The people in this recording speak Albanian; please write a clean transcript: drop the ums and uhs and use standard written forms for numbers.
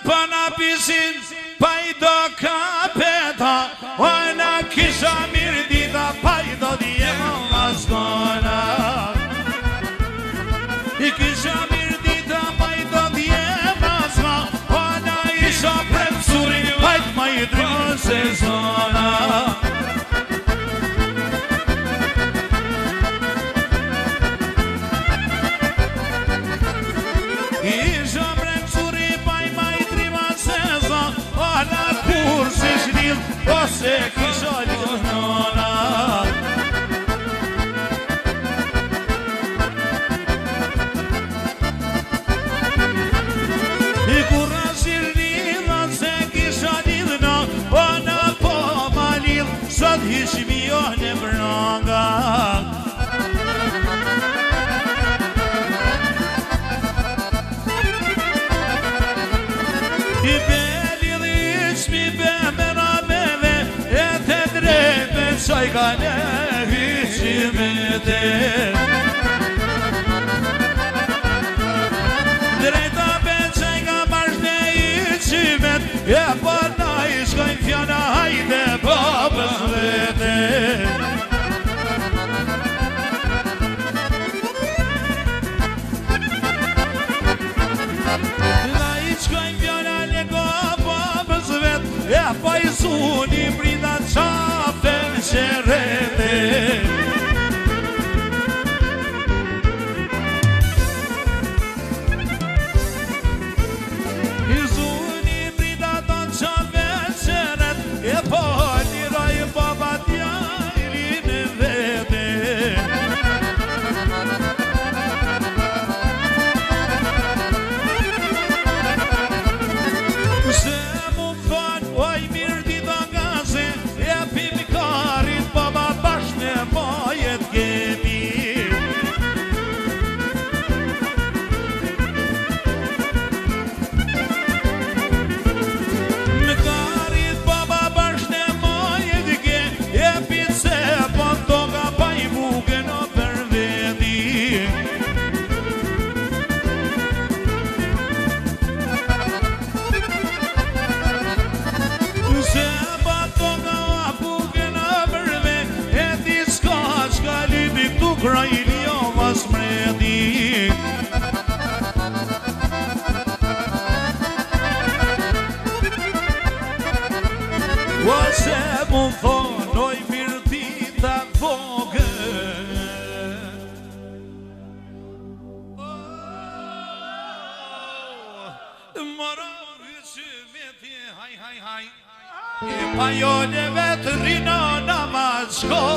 Pana pisin pa I do kapeta Ona kisha mirë dita pa I do djema maskona I kisha mirë dita pa I do djema maskona Ona isha premsuri pajt ma I drinë se zona Ose kisha ljubnona I kur ashir lidha se kisha lidhna Ona po ma lidh Sot hishmi jo në branga I be lidh ishmi be Qaj ka ne hyqimete Drejta be qaj ka bash ne hyqimet E po na I shkojnë fjana hajde babës vete Na I shkojnë fjana lego babës vet E po I suni brida qafe Qerete I zuni brida të qave qeret E po liroj baba djajlin e vete Se mu fan oj mirë dita gaze E pimi karit baba bashne majet kemi Me karit baba bashne majet kemi E pice po toga pa I buke në për veti Se pa toga buke në për veti E ti s'ka qka libi këtu krajli jo mas mredi Ose mu thonoj mirë dita voge Moro hyqimetje haj haj haj E pa jone vetë rina namaz shko